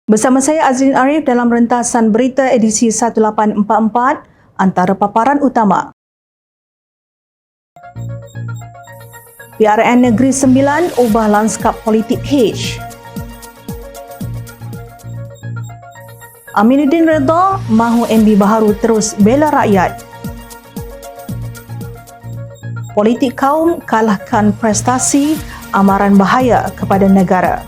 Bersama saya Azrin Arif dalam rentasan berita edisi 1844, antara paparan utama. PRN Negeri Sembilan ubah lanskap politik H. Aminuddin Redha mahu MB baharu terus bela rakyat. Politik kaum kalahkan prestasi, amaran bahaya kepada negara.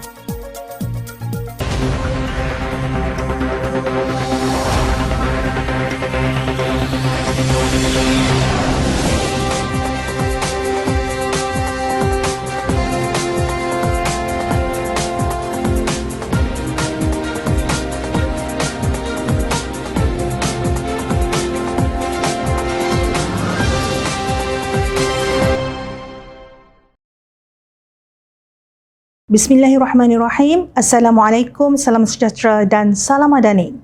Bismillahirrahmanirrahim. Assalamualaikum, salam sejahtera dan salam madani.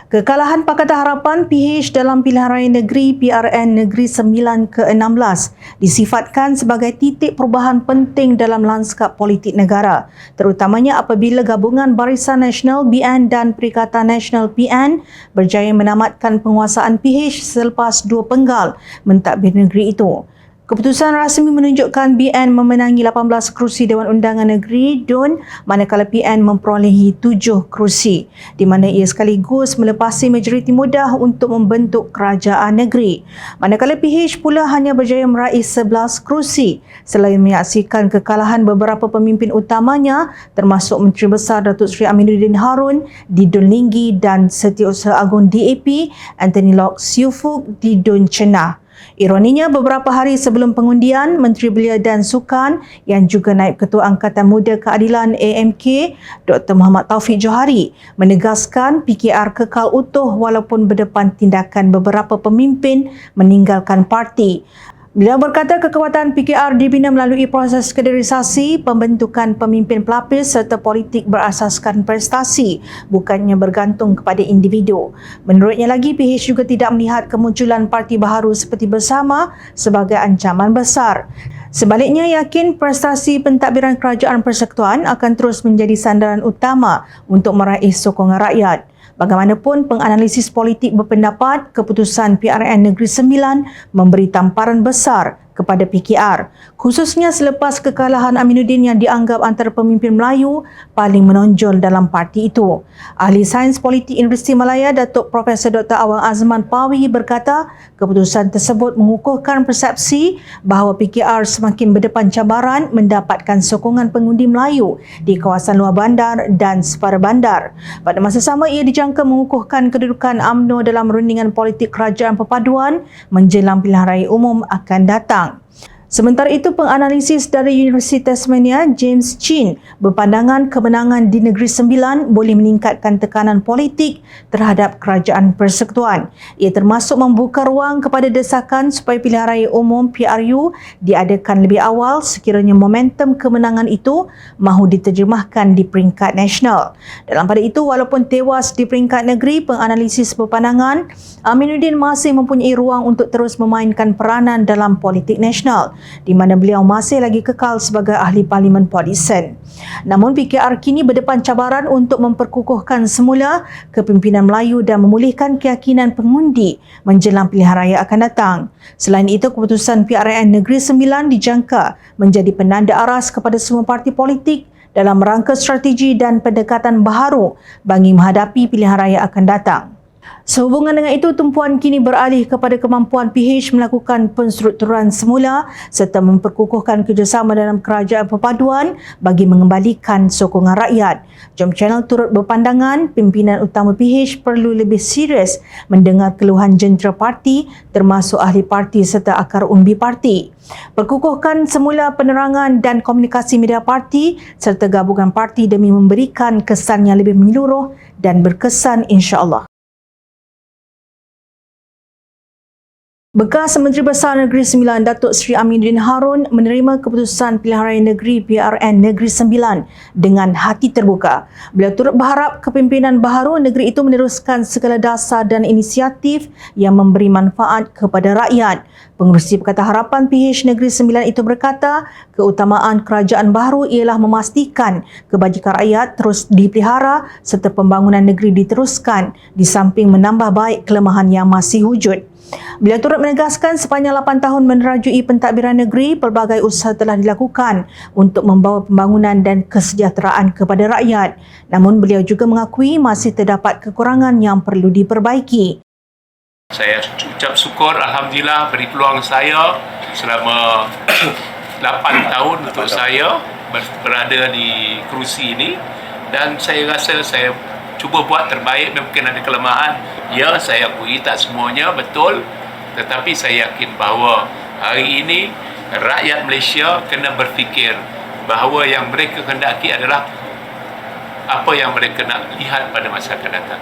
Kekalahan Pakatan Harapan PH dalam pilihan raya negeri PRN Negeri Sembilan ke-16 disifatkan sebagai titik perubahan penting dalam lanskap politik negara, terutamanya apabila gabungan Barisan Nasional BN dan Perikatan Nasional PN berjaya menamatkan penguasaan PH selepas dua penggal mentadbir negeri itu. Keputusan rasmi menunjukkan BN memenangi 18 kerusi Dewan Undangan Negeri DUN, manakala PN memperolehi 7 kerusi, di mana ia sekaligus melepasi majoriti mudah untuk membentuk kerajaan negeri. Manakala PH pula hanya berjaya meraih 11 kerusi, selain menyaksikan kekalahan beberapa pemimpin utamanya termasuk Menteri Besar Datuk Seri Aminuddin Harun di DUN Linggi dan Setiausaha Agung DAP Anthony Lok Siufuk di DUN Cenah. Ironinya, beberapa hari sebelum pengundian, Menteri Belia dan Sukan yang juga Naib Ketua Angkatan Muda Keadilan AMK, Dr. Muhammad Taufik Johari, menegaskan PKR kekal utuh walaupun berdepan tindakan beberapa pemimpin meninggalkan parti. Beliau berkata kekuatan PKR dibina melalui proses kaderisasi, pembentukan pemimpin pelapis serta politik berasaskan prestasi, bukannya bergantung kepada individu. Menurutnya lagi, PH juga tidak melihat kemunculan parti baharu seperti Bersama sebagai ancaman besar. Sebaliknya, yakin prestasi pentadbiran kerajaan persekutuan akan terus menjadi sandaran utama untuk meraih sokongan rakyat. Bagaimanapun, penganalisis politik berpendapat keputusan PRN Negeri Sembilan memberi tamparan besar kepada PKR, khususnya selepas kekalahan Aminuddin yang dianggap antara pemimpin Melayu paling menonjol dalam parti itu. Ahli Sains Politik Universiti Malaya, Datuk Profesor Dr. Awang Azman Pawi berkata, keputusan tersebut mengukuhkan persepsi bahawa PKR semakin berdepan cabaran mendapatkan sokongan pengundi Melayu di kawasan luar bandar dan separa bandar. Pada masa sama, ia dijangka mengukuhkan kedudukan UMNO dalam rundingan politik kerajaan perpaduan menjelang pilihan raya umum akan datang. Sementara itu, penganalisis dari Universiti Tasmania, James Chin, berpandangan kemenangan di Negeri Sembilan boleh meningkatkan tekanan politik terhadap kerajaan persekutuan. Ia termasuk membuka ruang kepada desakan supaya pilihan raya umum PRU diadakan lebih awal sekiranya momentum kemenangan itu mahu diterjemahkan di peringkat nasional. Dalam pada itu, walaupun tewas di peringkat negeri, penganalisis berpandangan Aminuddin masih mempunyai ruang untuk terus memainkan peranan dalam politik nasional, di mana beliau masih lagi kekal sebagai ahli parlimen Port Eden. Namun PKR kini berdepan cabaran untuk memperkukuhkan semula kepimpinan Melayu dan memulihkan keyakinan pengundi menjelang pilihan raya akan datang. Selain itu, keputusan PRN Negeri Sembilan dijangka menjadi penanda aras kepada semua parti politik dalam rangka strategi dan pendekatan baharu bagi menghadapi pilihan raya akan datang. Sehubungan dengan itu, tumpuan kini beralih kepada kemampuan PH melakukan penstrukturan semula serta memperkukuhkan kerjasama dalam kerajaan perpaduan bagi mengembalikan sokongan rakyat. Jom Channel turut berpandangan pimpinan utama PH perlu lebih serius mendengar keluhan jentera parti termasuk ahli parti serta akar umbi parti. Perkukuhkan semula penerangan dan komunikasi media parti serta gabungan parti demi memberikan kesan yang lebih menyeluruh dan berkesan, insya-Allah. Bekas Menteri Besar Negeri Sembilan Datuk Seri Aminuddin Harun menerima keputusan Pilihan Raya Negeri PRN Negeri Sembilan dengan hati terbuka. Beliau turut berharap kepimpinan baharu negeri itu meneruskan segala dasar dan inisiatif yang memberi manfaat kepada rakyat. Pengerusi Pakatan Harapan PH Negeri Sembilan itu berkata, keutamaan kerajaan baharu ialah memastikan kebajikan rakyat terus dipelihara serta pembangunan negeri diteruskan di samping menambah baik kelemahan yang masih wujud. Beliau turut menegaskan sepanjang 8 tahun menerajui pentadbiran negeri, pelbagai usaha telah dilakukan untuk membawa pembangunan dan kesejahteraan kepada rakyat. Namun beliau juga mengakui masih terdapat kekurangan yang perlu diperbaiki. Saya ucap syukur, Alhamdulillah beri peluang saya selama 8 tahun untuk saya berada di kerusi ini, dan saya rasa saya cuba buat terbaik. Mungkin ada kelemahan, ya saya akui tak semuanya betul, tetapi saya yakin bahawa hari ini rakyat Malaysia kena berfikir bahawa yang mereka hendaki adalah apa yang mereka nak lihat pada masa akan datang.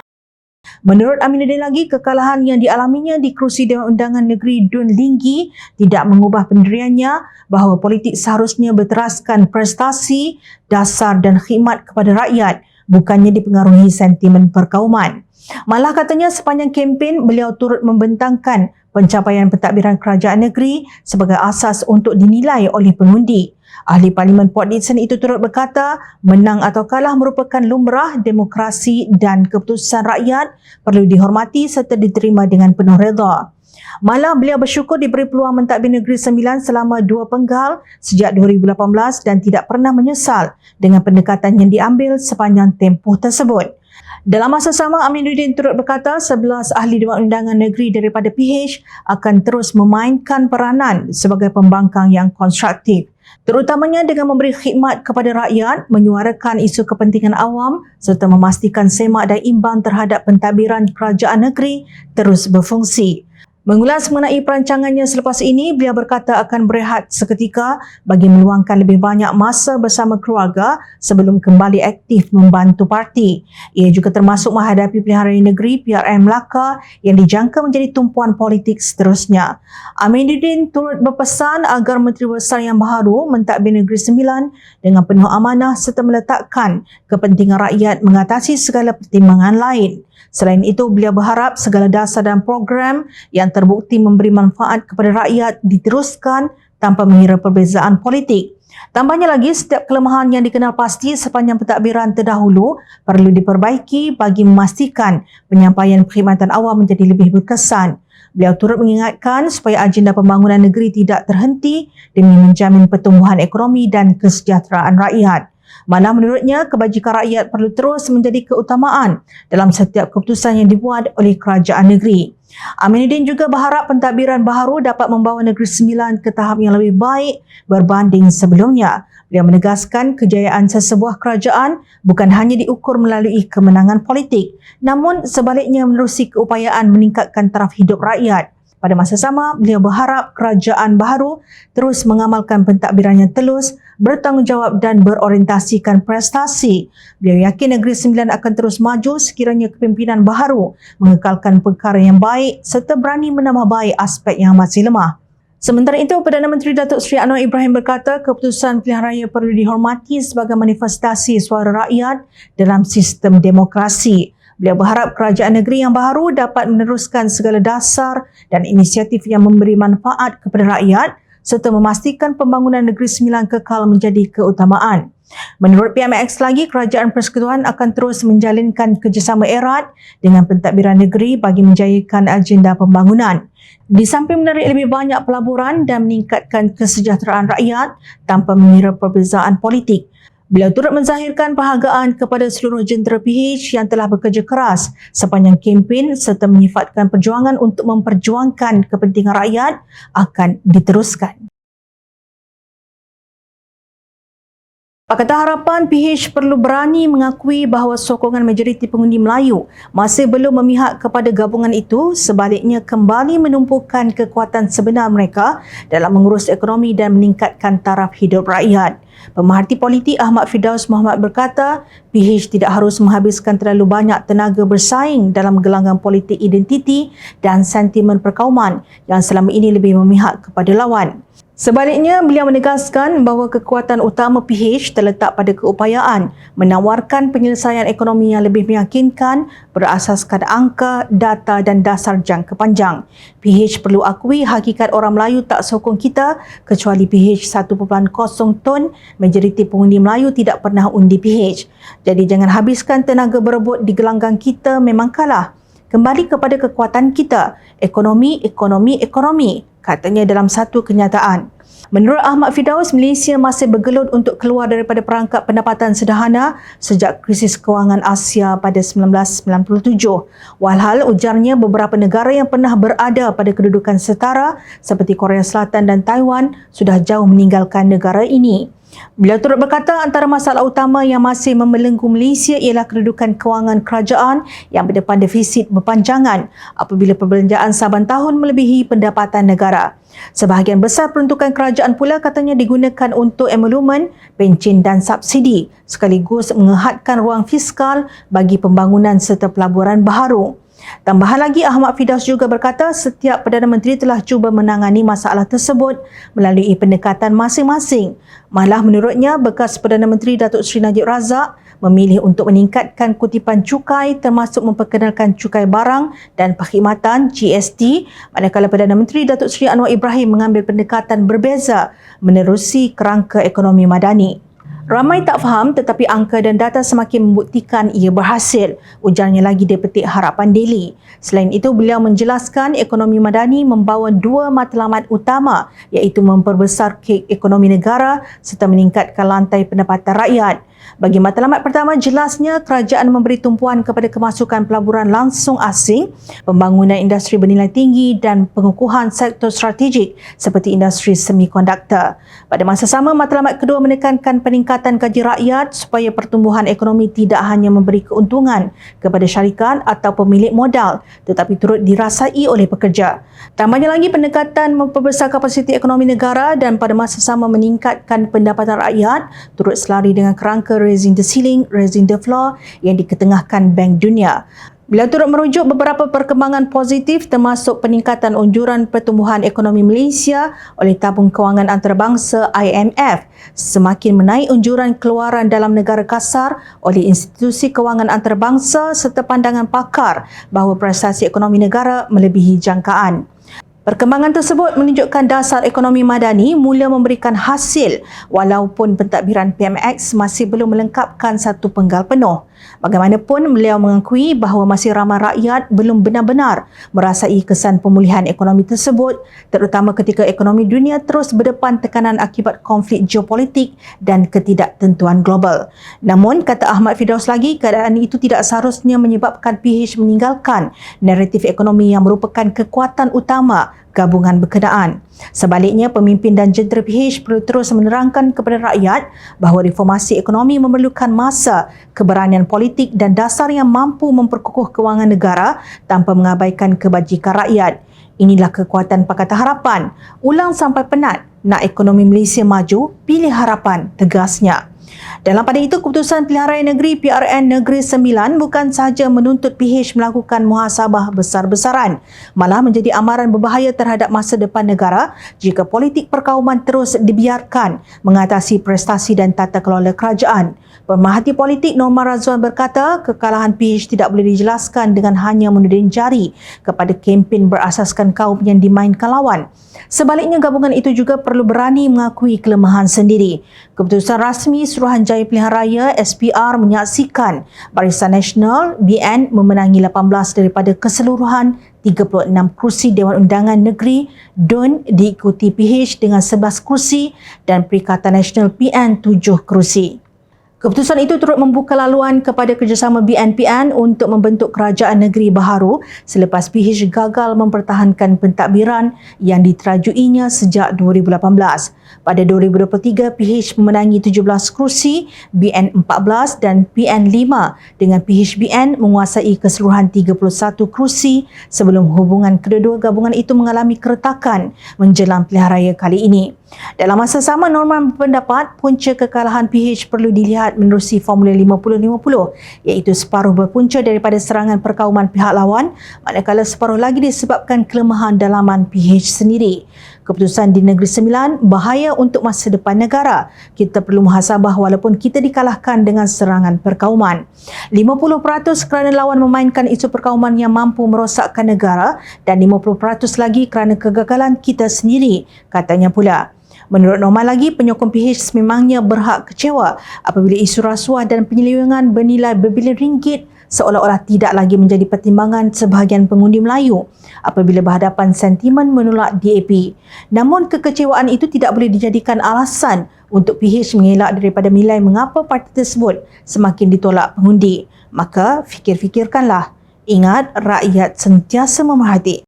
Menurut Aminuddin lagi, kekalahan yang dialaminya di kerusi Dewan Undangan Negeri Dun Linggi tidak mengubah pendiriannya bahawa politik seharusnya berteraskan prestasi, dasar dan khidmat kepada rakyat, bukannya dipengaruhi sentimen perkauman. Malah katanya sepanjang kempen beliau turut membentangkan pencapaian pentadbiran kerajaan negeri sebagai asas untuk dinilai oleh pengundi. Ahli Parlimen Port Dickson itu turut berkata, menang atau kalah merupakan lumrah demokrasi dan keputusan rakyat perlu dihormati serta diterima dengan penuh redha. Malah beliau bersyukur diberi peluang mentadbir Negeri Sembilan selama 2 penggal sejak 2018 dan tidak pernah menyesal dengan pendekatan yang diambil sepanjang tempoh tersebut. Dalam masa sama, Aminuddin turut berkata 11 ahli Dewan Undangan Negeri daripada PH akan terus memainkan peranan sebagai pembangkang yang konstruktif, terutamanya dengan memberi khidmat kepada rakyat, menyuarakan isu kepentingan awam serta memastikan semak dan imbang terhadap pentadbiran kerajaan negeri terus berfungsi. Mengulas mengenai perancangannya selepas ini, beliau berkata akan berehat seketika bagi meluangkan lebih banyak masa bersama keluarga sebelum kembali aktif membantu parti. Ia juga termasuk menghadapi Pilihan Raya Negeri PRN Melaka yang dijangka menjadi tumpuan politik seterusnya. Aminuddin turut berpesan agar Menteri Besar yang baharu mentadbir Negeri Sembilan dengan penuh amanah serta meletakkan kepentingan rakyat mengatasi segala pertimbangan lain. Selain itu, beliau berharap segala dasar dan program yang terbukti memberi manfaat kepada rakyat diteruskan tanpa mengira perbezaan politik. Tambahnya lagi, setiap kelemahan yang dikenal pasti sepanjang pentadbiran terdahulu perlu diperbaiki bagi memastikan penyampaian perkhidmatan awam menjadi lebih berkesan. Beliau turut mengingatkan supaya agenda pembangunan negeri tidak terhenti demi menjamin pertumbuhan ekonomi dan kesejahteraan rakyat. Mana menurutnya, kebajikan rakyat perlu terus menjadi keutamaan dalam setiap keputusan yang dibuat oleh kerajaan negeri. Aminuddin juga berharap pentadbiran baharu dapat membawa Negeri Sembilan ke tahap yang lebih baik berbanding sebelumnya. Beliau menegaskan kejayaan sesebuah kerajaan bukan hanya diukur melalui kemenangan politik, namun sebaliknya menerusi keupayaan meningkatkan taraf hidup rakyat. Pada masa sama, beliau berharap kerajaan baharu terus mengamalkan pentadbiran yang telus, bertanggungjawab dan berorientasikan prestasi. Beliau yakin Negeri Sembilan akan terus maju sekiranya kepimpinan baharu mengekalkan perkara yang baik serta berani menambah baik aspek yang masih lemah. Sementara itu, Perdana Menteri Datuk Seri Anwar Ibrahim berkata keputusan pilihan raya perlu dihormati sebagai manifestasi suara rakyat dalam sistem demokrasi. Beliau berharap kerajaan negeri yang baharu dapat meneruskan segala dasar dan inisiatif yang memberi manfaat kepada rakyat serta memastikan pembangunan Negeri Sembilan kekal menjadi keutamaan. Menurut PMX lagi, Kerajaan Persekutuan akan terus menjalinkan kerjasama erat dengan pentadbiran negeri bagi menjayakan agenda pembangunan. Di samping menarik lebih banyak pelaburan dan meningkatkan kesejahteraan rakyat tanpa mengira perbezaan politik. Beliau turut menzahirkan penghargaan kepada seluruh jentera PH yang telah bekerja keras sepanjang kempen serta menyifatkan perjuangan untuk memperjuangkan kepentingan rakyat akan diteruskan. Pakatan Harapan PH perlu berani mengakui bahawa sokongan majoriti pengundi Melayu masih belum memihak kepada gabungan itu, sebaliknya kembali menumpukan kekuatan sebenar mereka dalam mengurus ekonomi dan meningkatkan taraf hidup rakyat. Pemerhati politik Ahmad Firdaus Muhammad berkata, PH tidak harus menghabiskan terlalu banyak tenaga bersaing dalam gelanggang politik identiti dan sentimen perkauman yang selama ini lebih memihak kepada lawan. Sebaliknya, beliau menegaskan bahawa kekuatan utama PH terletak pada keupayaan menawarkan penyelesaian ekonomi yang lebih meyakinkan berasaskan angka, data dan dasar jangka panjang. PH perlu akui hakikat orang Melayu tak sokong kita kecuali PH 1.0 ton, majoriti pengundi Melayu tidak pernah undi PH. Jadi jangan habiskan tenaga berebut di gelanggang kita memang kalah. Kembali kepada kekuatan kita, ekonomi, katanya dalam satu kenyataan. Menurut Ahmad Firdaus, Malaysia masih bergelut untuk keluar daripada perangkap pendapatan sederhana sejak krisis kewangan Asia pada 1997. Walhal ujarnya beberapa negara yang pernah berada pada kedudukan setara seperti Korea Selatan dan Taiwan sudah jauh meninggalkan negara ini. Beliau turut berkata antara masalah utama yang masih membelenggu Malaysia ialah kedudukan kewangan kerajaan yang berdepan defisit berpanjangan apabila perbelanjaan saban tahun melebihi pendapatan negara. Sebahagian besar peruntukan kerajaan pula katanya digunakan untuk emolumen, pencen dan subsidi sekaligus mengehadkan ruang fiskal bagi pembangunan serta pelaburan baharu. Tambahan lagi, Ahmad Firdaus juga berkata setiap Perdana Menteri telah cuba menangani masalah tersebut melalui pendekatan masing-masing. Malah menurutnya, bekas Perdana Menteri Datuk Seri Najib Razak memilih untuk meningkatkan kutipan cukai termasuk memperkenalkan cukai barang dan perkhidmatan GST, manakala Perdana Menteri Datuk Seri Anwar Ibrahim mengambil pendekatan berbeza menerusi kerangka ekonomi madani. Ramai tak faham tetapi angka dan data semakin membuktikan ia berhasil, ujarnya lagi di petik Harapan Daily. Selain itu, beliau menjelaskan ekonomi madani membawa dua matlamat utama iaitu memperbesar kek ekonomi negara serta meningkatkan lantai pendapatan rakyat. Bagi matlamat pertama, jelasnya kerajaan memberi tumpuan kepada kemasukan pelaburan langsung asing, pembangunan industri bernilai tinggi dan pengukuhan sektor strategik seperti industri semikonduktor. Pada masa sama, matlamat kedua menekankan peningkatan gaji rakyat supaya pertumbuhan ekonomi tidak hanya memberi keuntungan kepada syarikat atau pemilik modal tetapi turut dirasai oleh pekerja. Tambahnya lagi, pendekatan memperbesar kapasiti ekonomi negara dan pada masa sama meningkatkan pendapatan rakyat turut selari dengan kerangka raising the ceiling, raising the floor yang diketengahkan Bank Dunia. Beliau turut merujuk beberapa perkembangan positif termasuk peningkatan unjuran pertumbuhan ekonomi Malaysia oleh Tabung Kewangan Antarabangsa IMF, semakin menaik unjuran keluaran dalam negara kasar oleh institusi kewangan antarabangsa serta pandangan pakar bahawa prestasi ekonomi negara melebihi jangkaan. Perkembangan tersebut menunjukkan dasar ekonomi madani mula memberikan hasil walaupun pentadbiran PMX masih belum melengkapkan satu penggal penuh. Bagaimanapun, beliau mengakui bahawa masih ramai rakyat belum benar-benar merasai kesan pemulihan ekonomi tersebut, terutama ketika ekonomi dunia terus berdepan tekanan akibat konflik geopolitik dan ketidaktentuan global. Namun, kata Ahmad Firdaus lagi, keadaan itu tidak seharusnya menyebabkan PH meninggalkan naratif ekonomi yang merupakan kekuatan utama gabungan berkenaan. Sebaliknya, pemimpin dan jentera PH perlu terus menerangkan kepada rakyat bahawa reformasi ekonomi memerlukan masa, keberanian politik dan dasar yang mampu memperkukuh kewangan negara tanpa mengabaikan kebajikan rakyat. Inilah kekuatan Pakatan Harapan. Ulang sampai penat, nak ekonomi Malaysia maju, pilih harapan, tegasnya. Dalam pada itu, keputusan Pilihan Raya Negeri PRN Negeri Sembilan bukan sahaja menuntut PH melakukan muhasabah besar-besaran, malah menjadi amaran berbahaya terhadap masa depan negara jika politik perkauman terus dibiarkan mengatasi prestasi dan tata kelola kerajaan. Pemerhati politik Norma Razwan berkata, kekalahan PH tidak boleh dijelaskan dengan hanya menuding jari kepada kempen berasaskan kaum yang dimainkan lawan. Sebaliknya, gabungan itu juga perlu berani mengakui kelemahan sendiri. Keputusan rasmi Suruhanjaya Pilihan Raya SPR menyaksikan Barisan Nasional BN memenangi 18 daripada keseluruhan 36 kursi Dewan Undangan Negeri DUN, diikuti PH dengan 11 kursi dan Perikatan Nasional PN 7 kursi. Keputusan itu turut membuka laluan kepada kerjasama BNPN untuk membentuk kerajaan negeri baharu selepas PH gagal mempertahankan pentadbiran yang diterajuinya sejak 2018. Pada 2023, PH memenangi 17 kerusi, BN 14 dan PN 5 dengan PHBN menguasai keseluruhan 31 kerusi sebelum hubungan kedua-dua gabungan itu mengalami keretakan menjelang pilihan raya kali ini. Dalam masa sama, Norman berpendapat punca kekalahan PH perlu dilihat menerusi formula 50-50 iaitu separuh berpunca daripada serangan perkauman pihak lawan manakala separuh lagi disebabkan kelemahan dalaman PH sendiri. Keputusan di Negeri Sembilan bahaya untuk masa depan negara. Kita perlu muhasabah walaupun kita dikalahkan dengan serangan perkauman. 50% kerana lawan memainkan isu perkauman yang mampu merosakkan negara dan 50% lagi kerana kegagalan kita sendiri, katanya pula. Menurut Norman lagi, penyokong PH sememangnya berhak kecewa apabila isu rasuah dan penyelewengan bernilai berbilion ringgit seolah-olah tidak lagi menjadi pertimbangan sebahagian pengundi Melayu apabila berhadapan sentimen menolak DAP. Namun kekecewaan itu tidak boleh dijadikan alasan untuk PH mengelak daripada menilai mengapa parti tersebut semakin ditolak pengundi. Maka fikir-fikirkanlah. Ingat, rakyat sentiasa memerhati.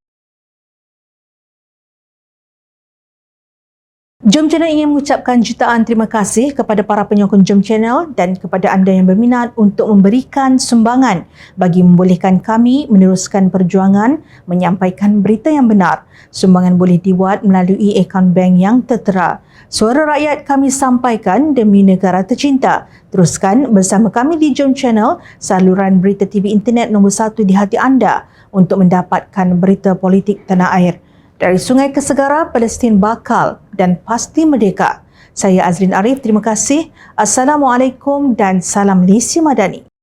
Jom Channel ingin mengucapkan jutaan terima kasih kepada para penyokong Jom Channel dan kepada anda yang berminat untuk memberikan sumbangan bagi membolehkan kami meneruskan perjuangan menyampaikan berita yang benar. Sumbangan boleh dibuat melalui akaun bank yang tertera. Suara rakyat kami sampaikan demi negara tercinta. Teruskan bersama kami di Jom Channel, saluran berita TV internet nombor 1 di hati anda untuk mendapatkan berita politik tanah air. Dari Sungai ke Segara, Palestin bakal dan pasti merdeka. Saya Azrin Arif, terima kasih. Assalamualaikum dan salam Malaysia Madani.